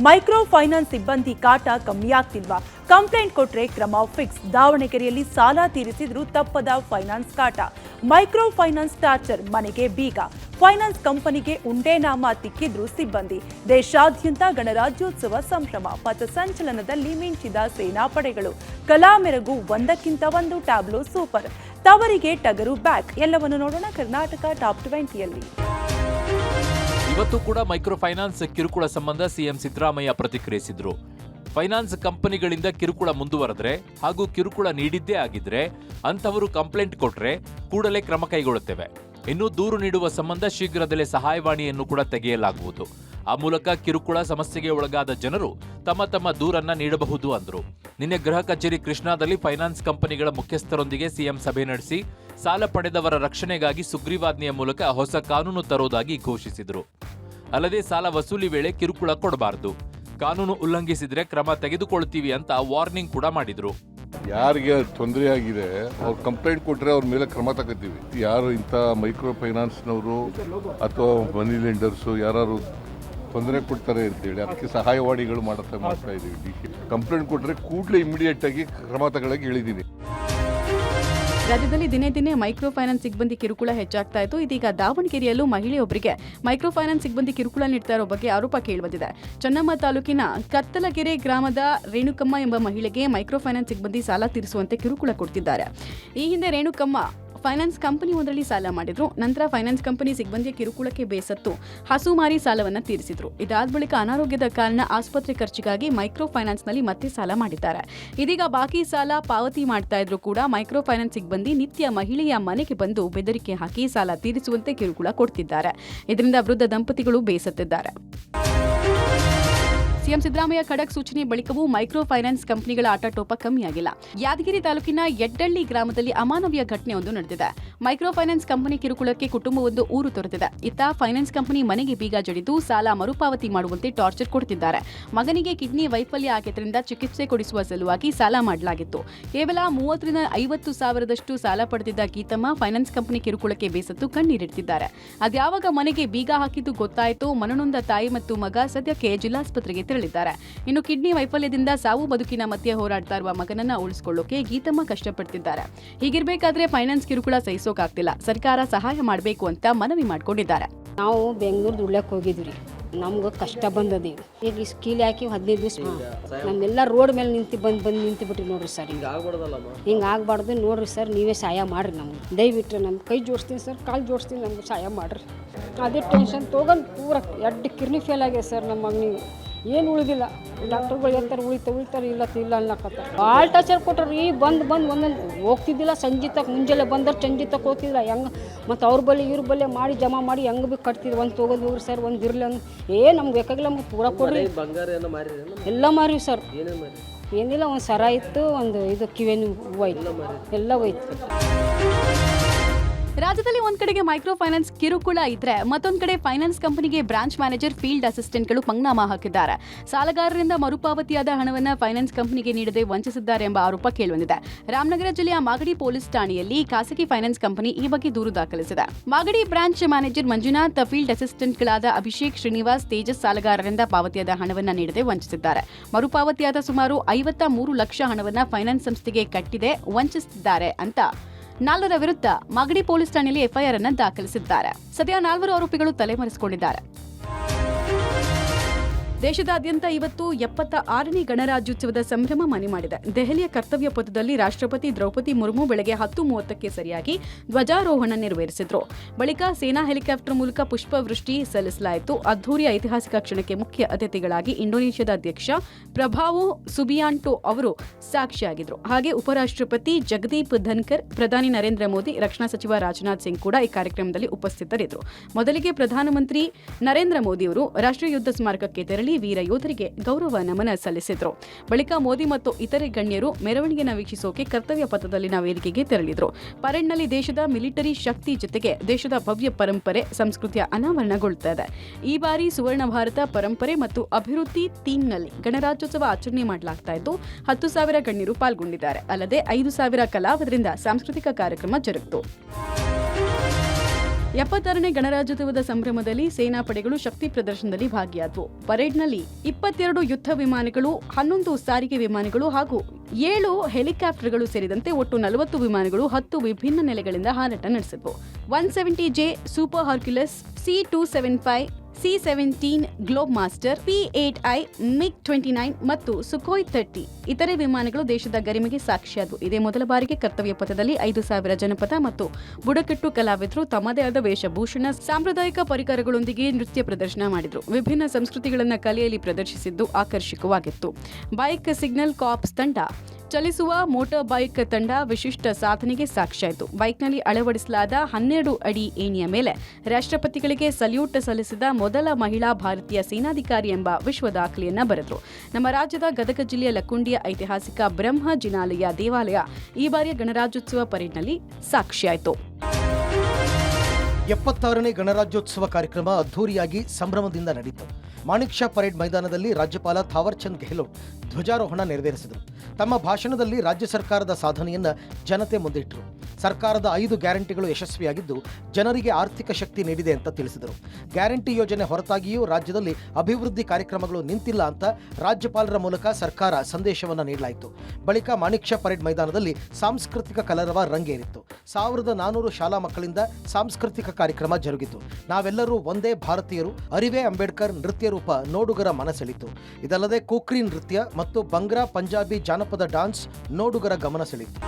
Micro finance ಸಿಬ್ಬಂದಿ ಕಾಟ ಕಮ್ಮಿಯಾಗ್ತಿಲ್ವಾ? Complaint ಕೊಟ್ರೆ ಕ್ರಮ ಫಿಕ್ಸ್. ದಾವಣಗೆರೆಯಲ್ಲಿ ಸಾಲ ತೀರಿಸಿದ್ರು ತಪ್ಪದ ಫೈನಾನ್ಸ್ ಕಾಟ. ಮೈಕ್ರೋ ಫೈನಾನ್ಸ್ ಟಾರ್ಚರ್, ಮನೆಗೆ ಬೀಗ. ಫೈನಾನ್ಸ್ ಕಂಪನಿಗೆ ಉಂಡೆನಾಮ ತಿಕ್ಕಿದ್ರು ಸಿಬ್ಬಂದಿ. ದೇಶಾದ್ಯಂತ ಗಣರಾಜ್ಯೋತ್ಸವ ಸಂಭ್ರಮ. ಪಥಸಂಚಲನದಲ್ಲಿ ಮಿಂಚಿದ ಸೇನಾಪಡೆಗಳು. ಕಲಾ ಮೆರಗು, ಒಂದಕ್ಕಿಂತ ಒಂದು ಟ್ಯಾಬ್ಲೋ ಸೂಪರ್. ತವರಿಗೆ ಟಗರು ಬ್ಯಾಕ್. ಎಲ್ಲವನ್ನು ನೋಡೋಣ ಕರ್ನಾಟಕ ಟಾಪ್ 20ಯಲ್ಲಿ. ಇವತ್ತು ಕೂಡ ಮೈಕ್ರೋ ಫೈನಾನ್ಸ್ ಕಿರುಕುಳ ಸಂಬಂಧ ಸಿಎಂ ಸಿದ್ದರಾಮಯ್ಯ ಪ್ರತಿಕ್ರಿಯಿಸಿದ್ರು. ಫೈನಾನ್ಸ್ ಕಂಪನಿಗಳಿಂದ ಕಿರುಕುಳ ಮುಂದುವರೆದ್ರೆ ಹಾಗೂ ಕಿರುಕುಳ ನೀಡಿದ್ದೇ ಆಗಿದ್ರೆ ಅಂತವರು ಕಂಪ್ಲೇಂಟ್ ಕೊಟ್ರೆ ಕೂಡಲೇ ಕ್ರಮ ಕೈಗೊಳ್ಳುತ್ತೇವೆ. ಇನ್ನು ದೂರು ನೀಡುವ ಸಂಬಂಧ ಶೀಘ್ರದಲ್ಲೇ ಸಹಾಯವಾಣಿಯನ್ನು ಕೂಡ ತೆಗೆಯಲಾಗುವುದು. ಆ ಮೂಲಕ ಕಿರುಕುಳ ಸಮಸ್ಯೆಗೆ ಒಳಗಾದ ಜನರು ತಮ್ಮ ದೂರನ್ನ ನೀಡಬಹುದು ಅಂದ್ರು. ನಿನ್ನೆ ಗೃಹ ಕಚೇರಿ ಕೃಷ್ಣಾದಲ್ಲಿ ಫೈನಾನ್ಸ್ ಕಂಪನಿಗಳ ಮುಖ್ಯಸ್ಥರೊಂದಿಗೆ ಸಿಎಂ ಸಭೆ ನಡೆಸಿ ಸಾಲ ಪಡೆದವರ ರಕ್ಷಣೆಗಾಗಿ ಸುಗ್ರೀವಾಜ್ಞೆಯ ಮೂಲಕ ಹೊಸ ಕಾನೂನು ತರುವುದಾಗಿ ಘೋಷಿಸಿದರು. ಅಲ್ಲದೆ ಸಾಲ ವಸೂಲಿ ವೇಳೆ ಕಿರುಕುಳ ಕೊಡಬಾರದು, ಕಾನೂನು ಉಲ್ಲಂಘಿಸಿದ್ರೆ ಕ್ರಮ ತೆಗೆದುಕೊಳ್ತೀವಿ ಅಂತ ವಾರ್ನಿಂಗ್ ಕೂಡ ಮಾಡಿದ್ರು. ಯಾರಿಗೆ ತೊಂದರೆ ಆಗಿದೆ ಅವ್ರು ಕಂಪ್ಲೇಂಟ್ ಕೊಟ್ಟರೆ ಅವ್ರ ಮೇಲೆ ಕ್ರಮ ತಗೋತೀವಿ. ಯಾರು ಇಂಥ ಮೈಕ್ರೋ ಫೈನಾನ್ಸ್ನವರು ಅಥವಾ ಮನಿ ಲೆಂಡರ್ಸು ಯಾರು ತೊಂದರೆ ಕೊಡ್ತಾರೆ ಅಂತೇಳಿ ಅದಕ್ಕೆ ಸಹಾಯವಾಣಿಗಳು ಮಾಡ್ತಾ ಇದ್ದೀವಿ. ಕಂಪ್ಲೇಂಟ್ ಕೊಟ್ಟರೆ ಕೂಡಲೇ ಇಮಿಡಿಯೇಟ್ ಆಗಿ ಕ್ರಮ ತಗೊಳ್ಳೋಕೆ ಹೇಳಿದ್ದೀನಿ. ರಾಜ್ಯದಲ್ಲಿ ದಿನೇ ದಿನೇ ಮೈಕ್ರೋ ಫೈನಾನ್ಸ್ ಸಿಬ್ಬಂದಿ ಕಿರುಕುಳ ಹೆಚ್ಚಾಗ್ತಾ ಇತ್ತು. ಇದೀಗ ದಾವಣಗೆರೆಯಲ್ಲೂ ಮಹಿಳೆಯೊಬ್ಬರಿಗೆ ಮೈಕ್ರೋ ಫೈನಾನ್ಸ್ ಸಿಬ್ಬಂದಿ ಕಿರುಕುಳ ನೀಡ್ತಾ ಇರೋ ಬಗ್ಗೆ ಆರೋಪ ಕೇಳಿಬಂದಿದೆ. ಚನ್ನಮ್ಮ ತಾಲೂಕಿನ ಕತ್ತಲಗೆರೆ ಗ್ರಾಮದ ರೇಣುಕಮ್ಮ ಎಂಬ ಮಹಿಳೆಗೆ ಮೈಕ್ರೋ ಫೈನಾನ್ಸ್ ಸಿಬ್ಬಂದಿ ಸಾಲ ತೀರಿಸುವಂತೆ ಕಿರುಕುಳ ಕೊಡ್ತಿದ್ದಾರೆ. ಈ ಹಿಂದೆ ರೇಣುಕಮ್ಮ ಫೈನಾನ್ಸ್ ಕಂಪನಿ ಒಂದರಲ್ಲಿ ಸಾಲ ಮಾಡಿದ್ರು. ನಂತರ ಫೈನಾನ್ಸ್ ಕಂಪನಿ ಸಿಬ್ಬಂದಿಯ ಕಿರುಕುಳಕ್ಕೆ ಬೇಸತ್ತು ಹಸು ಮಾರಿ ಸಾಲವನ್ನು ತೀರಿಸಿದ್ರು. ಇದಾದ ಬಳಿಕ ಅನಾರೋಗ್ಯದ ಕಾರಣ ಆಸ್ಪತ್ರೆ ಖರ್ಚಿಗಾಗಿ ಮೈಕ್ರೋ ಫೈನಾನ್ಸ್ನಲ್ಲಿ ಮತ್ತೆ ಸಾಲ ಮಾಡಿದ್ದಾರೆ. ಇದೀಗ ಬಾಕಿ ಸಾಲ ಪಾವತಿ ಮಾಡ್ತಾ ಇದ್ರು ಕೂಡ ಮೈಕ್ರೋ ಫೈನಾನ್ಸ್ ಸಿಬ್ಬಂದಿ ನಿತ್ಯ ಮಹಿಳೆಯ ಮನೆಗೆ ಬಂದು ಬೆದರಿಕೆ ಹಾಕಿ ಸಾಲ ತೀರಿಸುವಂತೆ ಕಿರುಕುಳ ಕೊಡ್ತಿದ್ದಾರೆ. ಇದರಿಂದ ವೃದ್ಧ ದಂಪತಿಗಳು ಬೇಸತ್ತಿದ್ದಾರೆ. ಸಿಎಂ ಸಿದ್ದರಾಮಯ್ಯ ಖಡಕ್ ಸೂಚನೆ ಬಳಿಕವೂ ಮೈಕ್ರೋ ಫೈನಾನ್ಸ್ ಕಂಪನಿಗಳ ಆಟೋಪ ಕಮ್ಮಿಯಾಗಿಲ್ಲ. ಯಾದಗಿರಿ ತಾಲೂಕಿನ ಯಡ್ಡಳ್ಳಿ ಗ್ರಾಮದಲ್ಲಿ ಅಮಾನವೀಯ ಘಟನೆಯೊಂದು ನಡೆದಿದೆ. ಮೈಕ್ರೋ ಫೈನಾನ್ಸ್ ಕಂಪನಿ ಕಿರುಕುಳಕ್ಕೆ ಕುಟುಂಬವೊಂದು ಊರು ತೊರೆದಿದೆ. ಇತ್ತ ಫೈನಾನ್ಸ್ ಕಂಪನಿ ಮನೆಗೆ ಬೀಗ ಜಡಿದು ಸಾಲ ಮರುಪಾವತಿ ಮಾಡುವಂತೆ ಟಾರ್ಚರ್ ಕೊಡ್ತಿದ್ದಾರೆ. ಮಗನಿಗೆ ಕಿಡ್ನಿ ವೈಫಲ್ಯ ಆಗಿದ್ದರಿಂದ ಚಿಕಿತ್ಸೆ ಕೊಡಿಸುವ ಸಲುವಾಗಿ ಸಾಲ ಮಾಡಲಾಗಿತ್ತು. ಕೇವಲ 30,000 ಸಾವಿರದಷ್ಟು ಸಾಲ ಪಡೆದಿದ್ದ ಗೀತಮ್ಮ ಫೈನಾನ್ಸ್ ಕಂಪನಿ ಕಿರುಕುಳಕ್ಕೆ ಬೇಸತ್ತು ಕಣ್ಣೀರಿಡ್ತಿದ್ದಾರೆ. ಅದ್ಯಾವಾಗ ಮನೆಗೆ ಬೀಗ ಹಾಕಿದ್ದು ಗೊತ್ತಾಯಿತು. ಮನನೊಂದ ತಾಯಿ ಮತ್ತು ಮಗ ಸದ್ಯಕ್ಕೆ ಜಿಲ್ಲಾಸ್ಪತ್ರೆಗೆ ತೆರಳಿದ್ದಾರೆ. ಇನ್ನು ಕಿಡ್ನಿ ವೈಫಲ್ಯದಿಂದ ಸಾವು ಬದುಕಿನ ಮಧ್ಯೆ ಹೋರಾಡ್ತಾ ಇರುವ ಮಗನನ್ನ ಉಳಿಸಿಕೊಳ್ಳೋಕೆ ಗೀತಮ್ಮ ಕಷ್ಟಪಡ್ತಿದ್ದಾರೆ. ಹೀಗಿರ್ಬೇಕಾದ್ರೆ ಫೈನಾನ್ಸ್ ಕಿರುಕುಳ ಸಹಿಸೋಕಾಗ್ತಿಲ್ಲ. ಸರ್ಕಾರ ಸಹಾಯ ಮಾಡಬೇಕು ಅಂತ ಮನವಿ ಮಾಡ್ಕೊಂಡಿದ್ದಾರೆ. ನಾವು ಬೆಂಗಳೂರು ದುಡ್ಲಕ್ಕೆ ಹೋಗಿದ್ವಿ. ನಮ್ಗೆ ಕಷ್ಟ ಬಂದದ. ಈಗ ಸ್ಕೀಲ್ ಹಾಕಿ 15 ದಿವಸ ನಮ್ಮೆಲ್ಲ ರೋಡ್ ಮೇಲೆ ಬಂದು ನಿಂತು ನೋಡ್ರಿ ಸರ್. ಹಿಂಗೆ ಆಗ್ಬಾರ್ದು ನೋಡ್ರಿ ಸರ್. ನೀವೇ ಸಹಾಯ ಮಾಡ್ರಿ. ನಮ್ಗೆ ದಯವಿಟ್ಟು ನಮ್ಮ ಕೈ ಜೋಡಿಸ್ತೀನಿ ಸರ್, ಕಾಲು ಜೋಡಿಸ್ತೀನಿ, ನಮ್ಗೆ ಸಹಾಯ ಮಾಡ್ರಿ. ಅದೇ ಟೆನ್ಷನ್ ತೊಗೊಂಡು ಪೂರ 2 ಕಿಡ್ನಿ ಫೇಲ್ ಆಗಿದೆ ಸರ್. ನಮ್ಮ ಮಗನಿಗೆ ಏನು ಉಳಿದಿಲ್ಲ. ಡಾಕ್ಟರ್ಗಳು ಹೇಳ್ತಾರೆ ಉಳಿತಾರೆ ಇಲ್ಲ ಅನ್ನಕತ್ತಾರೆ. ಭಾಳ ಟಾರ್ಚರ್ ಕೊಟ್ರಿ. ಬಂದು ಒಂದೊಂದು ಹೋಗ್ತಿದ್ದಿಲ್ಲ. ಸಂಜೆ ಮುಂಜಾನೆ ಬಂದ್ರೆ ಸಂಜೆ ಹೋಗ್ತಿದ್ದಿಲ್ಲ. ಹೆಂಗೆ ಮತ್ತು ಅವ್ರ ಬಳಿ ಇವ್ರ ಬಳಿ ಮಾಡಿ ಜಮಾ ಮಾಡಿ ಹೆಂಗೆ ಭೀ ಕಟ್ತಿದ್ರು. ಒಂದು ತೊಗೋದು ಹೋಗ್ರಿ ಸರ್, ಒಂದು ಇರಲಿ ನಮ್ಗೆ ಬೇಕಾಗಿಲ್ಲ. ನಮ್ಗೆ ಪೂರ ಕೊಡ್ರಿ. ಎಲ್ಲ ಮಾರಿ ಸರ್. ಏನಿಲ್ಲ, ಒಂದು ಸರ ಇತ್ತು, ಒಂದು ಇದು ಕಿವೇನು ಹೋಯ್ತು, ಎಲ್ಲ ಹೋಯ್ತು. ರಾಜ್ಯದಲ್ಲಿ ಒಂದ್ ಕಡೆಗೆ ಮೈಕ್ರೋ ಫೈನಾನ್ಸ್ ಕಿರುಕುಳ ಇದ್ರೆ ಮತ್ತೊಂದ್ ಕಡೆ ಫೈನಾನ್ಸ್ ಕಂಪನಿಗೆ ಬ್ರಾಂಚ್ ಮ್ಯಾನೇಜರ್, ಫೀಲ್ಡ್ ಅಸಿಸ್ಟೆಂಟ್ಗಳು ಪಂಗ್ನಾಮ ಹಾಕಿದ್ದಾರೆ. ಸಾಲಗಾರರಿಂದ ಮರುಪಾವತಿಯಾದ ಹಣವನ್ನ ಫೈನಾನ್ಸ್ ಕಂಪನಿಗೆ ನೀಡದೆ ವಂಚಿಸಿದ್ದಾರೆ ಎಂಬ ಆರೋಪ ಕೇಳಿಬಂದಿದೆ. ರಾಮನಗರ ಜಿಲ್ಲೆಯ ಮಾಗಡಿ ಪೊಲೀಸ್ ಠಾಣೆಯಲ್ಲಿ ಖಾಸಗಿ ಫೈನಾನ್ಸ್ ಕಂಪನಿ ಈ ಬಗ್ಗೆ ದೂರು ದಾಖಲಿಸಿದೆ. Magadi branch manager Manjunath, field ಅಸಿಸ್ಟೆಂಟ್ಗಳಾದ ಅಭಿಷೇಕ್, ಶ್ರೀನಿವಾಸ್, ತೇಜಸ್ ಸಾಲಗಾರರಿಂದ ಪಾವತಿಯಾದ ಹಣವನ್ನ ನೀಡದೆ ವಂಚಿಸಿದ್ದಾರೆ. ಮರುಪಾವತಿಯಾದ ಸುಮಾರು 53 ಲಕ್ಷ ಹಣವನ್ನ ಫೈನಾನ್ಸ್ ಸಂಸ್ಥೆಗೆ ಕಟ್ಟಿದೆ ವಂಚಿಸಿದ್ದಾರೆ ಅಂತ 4 ವಿರುದ್ಧ ಮಾಗಡಿ ಪೊಲೀಸ್ ಠಾಣೆಯಲ್ಲಿ ಎಫ್ಐಆರ್ ಅನ್ನು ದಾಖಲಿಸಿದ್ದಾರೆ. ಸದ್ಯ 4 ಆರೋಪಿಗಳು ತಲೆಮರೆಸಿಕೊಂಡಿದ್ದಾರೆ. ದೇಶದಾದ್ಯಂತ ಇವತ್ತು 76ನೇ ಗಣರಾಜ್ಯೋತ್ಸವದ ಸಂಭ್ರಮ ಮನೆ ಮಾಡಿದೆ. ದೆಹಲಿಯ ಕರ್ತವ್ಯ ಪಥದಲ್ಲಿ ರಾಷ್ಟ್ರಪತಿ ದ್ರೌಪದಿ ಮುರ್ಮು ಬೆಳಗ್ಗೆ 10:30ಕ್ಕೆ ಸರಿಯಾಗಿ ಧ್ವಜಾರೋಹಣ ನೆರವೇರಿಸಿದ್ರು. ಬಳಿಕ ಸೇನಾ ಹೆಲಿಕಾಪ್ಟರ್ ಮೂಲಕ ಪುಷ್ಪವೃಷ್ಟಿ ಸಲ್ಲಿಸಲಾಯಿತು. ಅದ್ಧೂರಿಯ ಐತಿಹಾಸಿಕ ಕ್ಷಣಕ್ಕೆ ಮುಖ್ಯ ಅತಿಥಿಗಳಾಗಿ ಇಂಡೋನೇಷ್ಯಾದ ಅಧ್ಯಕ್ಷ ಪ್ರಭಾವೋ ಸುಬಿಯಾಂಟೋ ಅವರು ಸಾಕ್ಷಿಯಾಗಿದ್ರು. ಹಾಗೆ ಉಪರಾಷ್ಟ್ರಪತಿ ಜಗದೀಪ್ ಧನ್ಕರ್, ಪ್ರಧಾನಿ ನರೇಂದ್ರ ಮೋದಿ, ರಕ್ಷಣಾ ಸಚಿವ ರಾಜನಾಥ್ ಸಿಂಗ್ ಕೂಡ ಈ ಕಾರ್ಯಕ್ರಮದಲ್ಲಿ ಉಪಸ್ಥಿತರಿದ್ದರು. ಮೊದಲಿಗೆ ಪ್ರಧಾನಮಂತ್ರಿ ನರೇಂದ್ರ ಮೋದಿ ಅವರು ರಾಷ್ಟ್ರೀಯ ಯುದ್ಧ ಸ್ಮಾರಕಕ್ಕೆ ತೆರಳಿ ವೀರ ಯೋಧರಿಗೆ ಗೌರವ ನಮನ ಸಲ್ಲಿಸಿದ್ರು. ಬಳಿಕ ಮೋದಿ ಮತ್ತು ಇತರೆ ಗಣ್ಯರು ಮೆರವಣಿಗೆಯನ್ನು ವೀಕ್ಷಿಸೋಕೆ ಕರ್ತವ್ಯ ಪಥದಲ್ಲಿನ ವೇದಿಕೆಗೆ ತೆರಳಿದ್ರು. ಪರೇಡ್ನಲ್ಲಿ ದೇಶದ ಮಿಲಿಟರಿ ಶಕ್ತಿ ಜೊತೆಗೆ ದೇಶದ ಭವ್ಯ ಪರಂಪರೆ, ಸಂಸ್ಕೃತಿಯ ಅನಾವರಣಗೊಳ್ಳುತ್ತದೆ. ಈ ಬಾರಿ ಸುವರ್ಣ ಭಾರತ ಪರಂಪರೆ ಮತ್ತು ಅಭಿವೃದ್ಧಿ ಥೀಮ್ನಲ್ಲಿ ಗಣರಾಜ್ಯೋತ್ಸವ ಆಚರಣೆ ಮಾಡಲಾಗ್ತಾ ಇದ್ದು 10,000 ಗಣ್ಯರು ಪಾಲ್ಗೊಂಡಿದ್ದಾರೆ. ಅಲ್ಲದೆ 5,000 ಕಲಾವಿದರಿಂದ ಸಾಂಸ್ಕೃತಿಕ ಕಾರ್ಯಕ್ರಮ ಜರುಗಿತು. 76ನೇ ಗಣರಾಜ್ಯೋತ್ಸವದ ಸಂಭ್ರಮದಲ್ಲಿ ಸೇನಾ ಪಡೆಗಳು ಶಕ್ತಿ ಪ್ರದರ್ಶನದಲ್ಲಿ ಭಾಗಿಯಾದವು. ಪರೇಡ್ನಲ್ಲಿ 22 ಯುದ್ಧ ವಿಮಾನಗಳು, 11 ಸಾರಿಗೆ ವಿಮಾನಗಳು ಹಾಗೂ 7 ಹೆಲಿಕಾಪ್ಟರ್ಗಳು ಸೇರಿದಂತೆ ಒಟ್ಟು 40 ವಿಮಾನಗಳು 10 ವಿಭಿನ್ನ ನೆಲೆಗಳಿಂದ ಹಾರಾಟ ನಡೆಸಿದ್ವು. 170J super Hercules, C-275, C-17 globe master, P-8I, MiG-29 ಮತ್ತು ಸುಖೋಯ್ 30 ಇತರೆ ವಿಮಾನಗಳು ದೇಶದ ಗರಿಮೆಗೆ ಸಾಕ್ಷಿಯಾದವು. ಇದೇ ಮೊದಲ ಬಾರಿಗೆ ಕರ್ತವ್ಯ ಪಥದಲ್ಲಿ 5,000 ಜನಪದ ಮತ್ತು ಬುಡಕಟ್ಟು ಕಲಾವಿದರು ತಮ್ಮದೇ ಆದ ವೇಷಭೂಷಣ, ಸಾಂಪ್ರದಾಯಿಕ ಪರಿಕರಗಳೊಂದಿಗೆ ನೃತ್ಯ ಪ್ರದರ್ಶನ ಮಾಡಿದರು. ವಿಭಿನ್ನ ಸಂಸ್ಕೃತಿಗಳನ್ನು ಕಲೆಯಲ್ಲಿ ಪ್ರದರ್ಶಿಸಿದ್ದು ಆಕರ್ಷಕವಾಗಿತ್ತು. ಬೈಕ್ ಸಿಗ್ನಲ್ ಕಾರ್ಪ್ಸ್ ತಂಡ, ಚಲಿಸುವ ಮೋಟಾರ್ ಬೈಕ್ ತಂಡ ವಿಶಿಷ್ಟ ಸಾಧನೆಗೆ ಸಾಕ್ಷಿಯಾಯಿತು. ಬೈಕ್ನಲ್ಲಿ ಅಳವಡಿಸಲಾದ 12 ಅಡಿ ಏಣಿಯ ಮೇಲೆ ರಾಷ್ಟ್ರಪತಿಗಳಿಗೆ ಸಲ್ಯೂಟ್ ಸಲ್ಲಿಸಿದ ಮೊದಲ ಮಹಿಳಾ ಭಾರತೀಯ ಸೇನಾಧಿಕಾರಿ ಎಂಬ ವಿಶ್ವ ದಾಖಲೆಯನ್ನ ಬರೆದರು. ನಮ್ಮ ರಾಜ್ಯದ ಗದಗ ಜಿಲ್ಲೆಯ ಲಕ್ಕುಂಡಿಯ ಐತಿಹಾಸಿಕ ಬ್ರಹ್ಮ ಜಿನಾಲಯ ದೇವಾಲಯ ಈ ಬಾರಿಯ ಗಣರಾಜ್ಯೋತ್ಸವ ಪರೇಡ್ನಲ್ಲಿ ಸಾಕ್ಷಿಯಾಯಿತು. 76ನೇ ಗಣರಾಜ್ಯೋತ್ಸವ ಕಾರ್ಯಕ್ರಮ ಅದ್ಧೂರಿಯಾಗಿ ಸಂಭ್ರಮದಿಂದ ನಡೆಯಿತು. ಮಾಣಿಕ್ ಷಾ ಪರೇಡ್ ಮೈದಾನದಲ್ಲಿ ರಾಜ್ಯಪಾಲ ಥಾವರ್ ಚಂದ್ ಗೆಹ್ಲೋಟ್ ಧ್ವಜಾರೋಹಣ ನೆರವೇರಿಸಿದರು. ತಮ್ಮ ಭಾಷಣದಲ್ಲಿ ರಾಜ್ಯ ಸರ್ಕಾರದ ಸಾಧನೆಯನ್ನು ಜನತೆ ಮುಂದಿಟ್ಟರು. ಸರ್ಕಾರದ 5 ಗ್ಯಾರಂಟಿಗಳು ಯಶಸ್ವಿಯಾಗಿದ್ದು ಜನರಿಗೆ ಆರ್ಥಿಕ ಶಕ್ತಿ ನೀಡಿದೆ ಅಂತ ತಿಳಿಸಿದರು. ಗ್ಯಾರಂಟಿ ಯೋಜನೆ ಹೊರತಾಗಿಯೂ ರಾಜ್ಯದಲ್ಲಿ ಅಭಿವೃದ್ಧಿ ಕಾರ್ಯಕ್ರಮಗಳು ನಿಂತಿಲ್ಲ ಅಂತ ರಾಜ್ಯಪಾಲರ ಮೂಲಕ ಸರ್ಕಾರ ಸಂದೇಶವನ್ನು ನೀಡಲಾಯಿತು. ಬಳಿಕ ಮಾಣಿಕ್ ಷಾ ಪರೇಡ್ ಮೈದಾನದಲ್ಲಿ ಸಾಂಸ್ಕೃತಿಕ ಕಲರವ ರಂಗೇರಿತ್ತು. 1400 ಶಾಲಾ ಮಕ್ಕಳಿಂದ ಸಾಂಸ್ಕೃತಿಕ ಕಾರ್ಯಕ್ರಮ ಜರುಗಿತು. ನಾವೆಲ್ಲರೂ ಒಂದೇ ಭಾರತೀಯರು, ಅರಿವೆ ಅಂಬೇಡ್ಕರ್ ನೃತ್ಯ ರೂಪ ನೋಡುಗರ ಮನಸೆಳಿತು. ಇದಲ್ಲದೆ ಕುಕ್ರಿ ನೃತ್ಯ ಮತ್ತು ಬಂಗ್ರಾ ಪಂಜಾಬಿ ಜಾನಪದ ಡಾನ್ಸ್ ನೋಡುಗರ ಗಮನ ಸೆಳೆಯಿತು.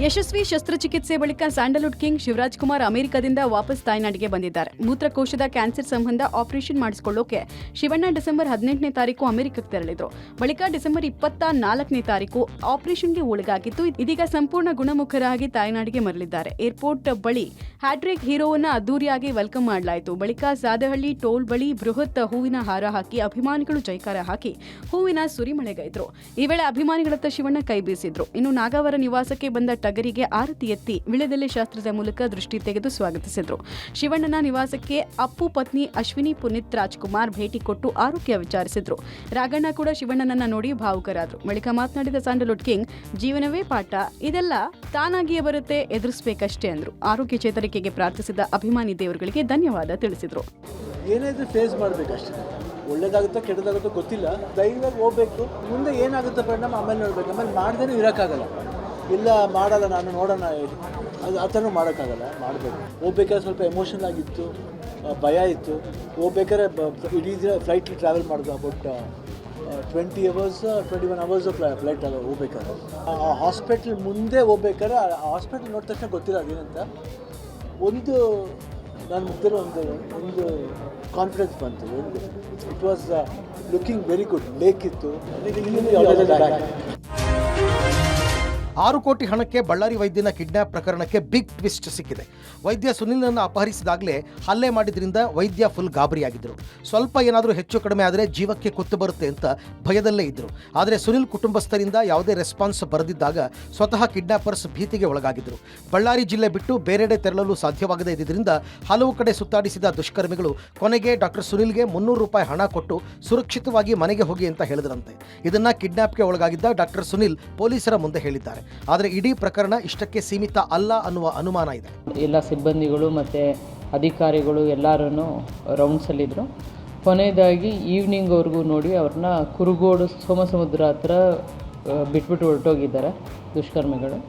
ಯಶಸ್ವಿ ಶಸ್ತ್ರಚಿಕಿತ್ಸೆ ಬಳಿಕ ಸ್ಯಾಂಡಲ್ವುಡ್ ಕಿಂಗ್ ಶಿವರಾಜ್ ಕುಮಾರ್ ಅಮೆರಿಕದಿಂದ ವಾಪಸ್ ತಾಯ್ನಾಡಿಗೆ ಬಂದಿದ್ದಾರೆ. ಮೂತ್ರಕೋಶದ ಕ್ಯಾನ್ಸರ್ ಸಂಬಂಧ ಆಪರೇಷನ್ ಮಾಡಿಸಿಕೊಳ್ಳೋಕೆ ಶಿವಣ್ಣ ಡಿಸೆಂಬರ್ 18ನೇ ತಾರೀಕು ಅಮೆರಿಕಕ್ಕೆ ತೆರಳಿದ್ರು. ಬಳಿಕ ಡಿಸೆಂಬರ್ 24ನೇ ತಾರೀಕು ಆಪರೇಷನ್ಗೆ ಒಳಗಾಗಿದ್ದು ಇದೀಗ ಸಂಪೂರ್ಣ ಗುಣಮುಖರಾಗಿ ತಾಯ್ನಾಡಿಗೆ ಮರಳಿದ್ದಾರೆ. ಏರ್ಪೋರ್ಟ್ ಬಳಿ ಹ್ಯಾಟ್ರಿಕ್ ಹೀರೋವನ್ನ ಅದ್ದೂರಿಯಾಗಿ ವೆಲ್ಕಮ್ ಮಾಡಲಾಯಿತು. ಬಳಿಕ ಸಾದಹಳ್ಳಿ ಟೋಲ್ ಬಳಿ ಬೃಹತ್ ಹೂವಿನ ಹಾರ ಹಾಕಿ ಅಭಿಮಾನಿಗಳು ಜೈಕಾರ ಹಾಕಿ ಹೂವಿನ ಸುರಿಮಳೆಗೈದ್ರು. ಈ ವೇಳೆ ಅಭಿಮಾನಿಗಳತ್ತ ಶಿವಣ್ಣ ಕೈ ಬೀಸಿದ್ರು. ಇನ್ನು ನಾಗಾವರ ನಿವಾಸಕ್ಕೆ ಬಂದ ಟಗರಿಗೆ ಆರತಿ ಎತ್ತಿ ವಿಳೆದೆಲೆ ಶಾಸ್ತ್ರದ ಮೂಲಕ ದೃಷ್ಟಿ ತೆಗೆದು ಸ್ವಾಗತಿಸಿದ್ರು. ಶಿವಣ್ಣನ ನಿವಾಸಕ್ಕೆ ಅಪ್ಪು ಪತ್ನಿ ಅಶ್ವಿನಿ ಪುನೀತ್ ರಾಜ್ಕುಮಾರ್ ಭೇಟಿ ಕೊಟ್ಟು ಆರೋಗ್ಯ ವಿಚಾರಿಸಿದ್ರು. ರಾಘಣ್ಣ ಕೂಡ ಶಿವಣ್ಣನನ್ನ ನೋಡಿ ಭಾವುಕರಾದ್ರು. ಬಳಿಕ ಮಾತನಾಡಿದ ಸ್ಯಾಂಡಲ್ವುಡ್ ಕಿಂಗ್, ಜೀವನವೇ ಪಾಠ, ಇದೆಲ್ಲ ತಾನಾಗಿಯೇ ಬರುತ್ತೆ, ಎದುರಿಸಬೇಕಷ್ಟೇ ಅಂದ್ರು. ಆರೋಗ್ಯ ಚೇತರಿಕೆಗೆ ಪ್ರಾರ್ಥಿಸಿದ ಅಭಿಮಾನಿ ದೇವರುಗಳಿಗೆ ಧನ್ಯವಾದ ತಿಳಿಸಿದ್ರು. ಏನಾದರೂ ಫೇಸ್ ಮಾಡಬೇಕಷ್ಟೇ. ಒಳ್ಳೇದಾಗುತ್ತೋ ಕೆಟ್ಟದಾಗುತ್ತೋ ಗೊತ್ತಿಲ್ಲ, ಧೈರ್ಯವಾಗಿ ಹೋಗ್ಬೇಕು. ಮುಂದೆ ಏನಾಗುತ್ತೋ ಪರಿಣಾಮ ಆಮೇಲೆ ನೋಡ್ಬೇಕು. ಆಮೇಲೆ ಮಾಡ್ದೇ ಇರೋಕ್ಕಾಗಲ್ಲ. ಇಲ್ಲ ಮಾಡಲ್ಲ ನಾನು ನೋಡೋಣ, ಅದು ಆ ಥರ ಮಾಡೋಕ್ಕಾಗಲ್ಲ. ಮಾಡಬೇಕು. ಹೋಗ್ಬೇಕಾದ್ರೆ ಸ್ವಲ್ಪ ಎಮೋಷನಲ್ ಆಗಿತ್ತು, ಭಯ ಇತ್ತು. ಹೋಗ್ಬೇಕಾದ್ರೆ ಇಡೀ ದಿನ ಫ್ಲೈಟಲ್ಲಿ ಟ್ರಾವೆಲ್ ಮಾಡೋದು. ಅಬೌಟ್ 20 hours 21 hours ಫ್ಲೈಟ್ ಅದು ಹೋಗ್ಬೇಕಾದ್ರೆ. ಆ ಹಾಸ್ಪಿಟ್ಲ್ ಮುಂದೆ ಹೋಗ್ಬೇಕಾದ್ರೆ ಆ ಹಾಸ್ಪಿಟ್ಲ್ ನೋಡಿದ ತಕ್ಷಣ ಗೊತ್ತಿಲ್ಲ ಅದೇನಂತ. ಒಂದು ನನ್ನ ಮುಗ್ದರೆ ಒಂದು ಕಾನ್ಫಿಡೆನ್ಸ್ ಬಂತು. It was looking very good. Lake ಇತ್ತು. 6 ಕೋಟಿ ಹಣಕ್ಕೆ ಬಳ್ಳಾರಿ ವೈದ್ಯನ ಕಿಡ್ನಾಪ್ ಪ್ರಕರಣಕ್ಕೆ ಬಿಗ್ ಟ್ವಿಸ್ಟ್ ಸಿಕ್ಕಿದೆ. ವೈದ್ಯ ಸುನಿಲ್ನನ್ನು ಅಪಹರಿಸಿದಾಗಲೇ ಹಲ್ಲೆ ಮಾಡಿದ್ರಿಂದ ವೈದ್ಯ ಫುಲ್ ಗಾಬರಿಯಾಗಿದ್ದರು. ಸ್ವಲ್ಪ ಏನಾದರೂ ಹೆಚ್ಚು ಕಡಿಮೆ ಆದರೆ ಜೀವಕ್ಕೆ ಕುತ್ತು ಬರುತ್ತೆ ಅಂತ ಭಯದಲ್ಲೇ ಇದ್ದರು. ಆದರೆ ಸುನಿಲ್ ಕುಟುಂಬಸ್ಥರಿಂದ ಯಾವುದೇ ರೆಸ್ಪಾನ್ಸ್ ಬರೆದಿದ್ದಾಗ ಸ್ವತಃ ಕಿಡ್ನಾಪರ್ಸ್ ಭೀತಿಗೆ ಒಳಗಾಗಿದ್ದರು. ಬಳ್ಳಾರಿ ಜಿಲ್ಲೆ ಬಿಟ್ಟು ಬೇರೆಡೆ ತೆರಳಲು ಸಾಧ್ಯವಾಗದೇ ಇದ್ದಿದ್ದರಿಂದ ಹಲವು ಕಡೆ ಸುತ್ತಾಡಿಸಿದ ದುಷ್ಕರ್ಮಿಗಳು ಕೊನೆಗೆ ಡಾಕ್ಟರ್ ಸುನಿಲ್ಗೆ 300 ರೂಪಾಯಿ ಹಣ ಕೊಟ್ಟು ಸುರಕ್ಷಿತವಾಗಿ ಮನೆಗೆ ಹೋಗಿ ಅಂತ ಹೇಳಿದ್ರಂತೆ. ಇದನ್ನ ಕಿಡ್ನಾಪ್ಗೆ ಒಳಗಾಗಿದ್ದ ಡಾಕ್ಟರ್ ಸುನಿಲ್ ಪೊಲೀಸರ ಮುಂದೆ ಹೇಳಿದ್ದಾರೆ. ಆದರೆ ಇಡೀ ಪ್ರಕರಣ ಇಷ್ಟಕ್ಕೆ ಸೀಮಿತ ಅಲ್ಲ ಅನ್ನುವ ಅನುಮಾನ ಇದೆ. ಎಲ್ಲ ಸಿಬ್ಬಂದಿಗಳು ಮತ್ತು ಅಧಿಕಾರಿಗಳು ಎಲ್ಲರೂ ರೌಂಡ್ಸಲ್ಲಿದ್ದರು. ಕೊನೆಯದಾಗಿ ಈವ್ನಿಂಗ್ವರೆಗೂ ನೋಡಿ ಅವ್ರನ್ನ ಕುರುಗೋಡು ಸೋಮಸಮುದ್ರ ಹತ್ರ ಬಿಟ್ಬಿಟ್ಟು ಹೊರಟೋಗಿದ್ದಾರೆ ದುಷ್ಕರ್ಮಿಗಳು.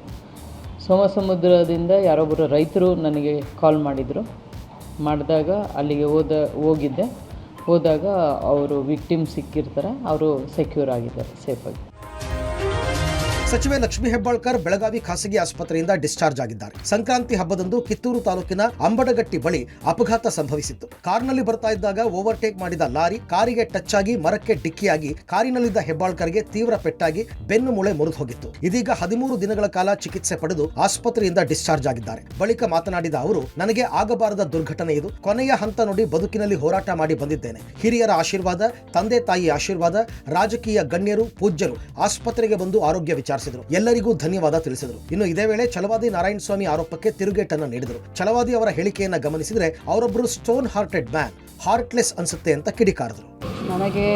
ಸೋಮಸಮುದ್ರದಿಂದ ಯಾರೊಬ್ಬರು ರೈತರು ನನಗೆ ಕಾಲ್ ಮಾಡಿದಾಗ ಅಲ್ಲಿಗೆ ಹೋದಾಗ ಅವರು ವಿಕ್ಟಿಮ್ ಸಿಕ್ಕಿರ್ತಾರೆ. ಅವರು ಸೆಕ್ಯೂರ್ ಆಗಿದ್ದಾರೆ, ಸೇಫಾಗಿ. ಸಚಿವೆ ಲಕ್ಷ್ಮೀ ಹೆಬ್ಬಾಳ್ಕರ್ ಬೆಳಗಾವಿ ಖಾಸಗಿ ಆಸ್ಪತ್ರೆಯಿಂದ ಡಿಸ್ಚಾರ್ಜ್ ಆಗಿದ್ದಾರೆ. ಸಂಕ್ರಾಂತಿ ಹಬ್ಬದಂದು ಕಿತ್ತೂರು ತಾಲೂಕಿನ ಅಂಬಡಗಟ್ಟಿ ಬಳಿ ಅಪಘಾತ ಸಂಭವಿಸಿತ್ತು. ಕಾರ್ನಲ್ಲಿ ಬರ್ತಾ ಇದ್ದಾಗ ಓವರ್ಟೇಕ್ ಮಾಡಿದ ಲಾರಿ ಕಾರಿಗೆ ಟಚ್ ಆಗಿ ಮರಕ್ಕೆ ಡಿಕ್ಕಿಯಾಗಿ ಕಾರಿನಲ್ಲಿದ್ದ ಹೆಬ್ಬಾಳ್ಕರ್ಗೆ ತೀವ್ರ ಪೆಟ್ಟಾಗಿ ಬೆನ್ನು ಮೂಳೆ ಮುರಿದು ಹೋಗಿತ್ತು. ಇದೀಗ 13 ದಿನಗಳ ಕಾಲ ಚಿಕಿತ್ಸೆ ಪಡೆದು ಆಸ್ಪತ್ರೆಯಿಂದ ಡಿಸ್ಚಾರ್ಜ್ ಆಗಿದ್ದಾರೆ. ಬಳಿಕ ಮಾತನಾಡಿದ ಅವರು, ನನಗೆ ಆಗಬಾರದ ದುರ್ಘಟನೆ ಇದು. ಕೊನೆಯ ಹಂತ ನೋಡಿ ಬದುಕಿನಲ್ಲಿ ಹೋರಾಟ ಮಾಡಿ ಬಂದಿದ್ದೇನೆ. ಹಿರಿಯರ ಆಶೀರ್ವಾದ, ತಂದೆ ತಾಯಿ ಆಶೀರ್ವಾದ, ರಾಜಕೀಯ ಗಣ್ಯರು, ಪೂಜ್ಯರು ಆಸ್ಪತ್ರೆಗೆ ಬಂದು ಆರೋಗ್ಯ ವಿಚಾರಿಸಿದರು. ಎಲ್ಲರಿಗೂ ಧನ್ಯವಾದ ತಿಳಿಸಿದರು. ಇನ್ನು ಇದೇ ವೇಳೆ ಛಲವಾದಿ ನಾರಾಯಣಸ್ವಾಮಿ ಆರೋಪಕ್ಕೆ ತಿರುಗೇಟನ್ನು ನೀಡಿದರು. ಛಲವಾದಿ ಅವರ ಹೇಳಿಕೆಯನ್ನ ಗಮನಿಸಿದರೆ ಅವರೊಬ್ಬರು ಸ್ಟೋನ್ ಹಾರ್ಟೆಡ್ ಮ್ಯಾನ್, ಹಾರ್ಟ್ಲೆಸ್ ಅನ್ಸುತ್ತೆ ಅಂತ ಕಿಡಿಕಾರಿದರು. ನನಗೆ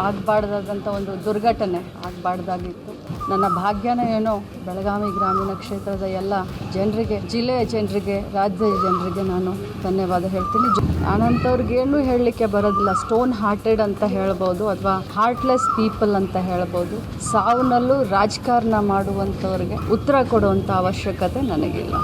ಆಗಬಾರ್ದಾದಂಥ ಒಂದು ದುರ್ಘಟನೆ ಆಗಬಾರ್ದಾಗಿತ್ತು. ನನ್ನ ಭಾಗ್ಯನ ಏನೋ ಬೆಳಗಾವಿ ಗ್ರಾಮೀಣ ಕ್ಷೇತ್ರದ ಎಲ್ಲ ಜನರಿಗೆ, ಜಿಲ್ಲೆಯ ಜನರಿಗೆ, ರಾಜ್ಯದ ಜನರಿಗೆ ನಾನು ಧನ್ಯವಾದ ಹೇಳ್ತೀನಿ. ನಾನಂಥವ್ರಿಗೇನು ಹೇಳಲಿಕ್ಕೆ ಬರೋದಿಲ್ಲ. ಸ್ಟೋನ್ ಹಾರ್ಟೆಡ್ ಅಂತ ಹೇಳ್ಬೋದು ಅಥವಾ ಹಾರ್ಟ್ಲೆಸ್ ಪೀಪಲ್ ಅಂತ ಹೇಳ್ಬೋದು. ಸಾವನ್ನಲ್ಲೂ ರಾಜಕಾರಣ ಮಾಡುವಂಥವ್ರಿಗೆ ಉತ್ತರ ಕೊಡುವಂಥ ಅವಶ್ಯಕತೆ ನನಗಿಲ್ಲ.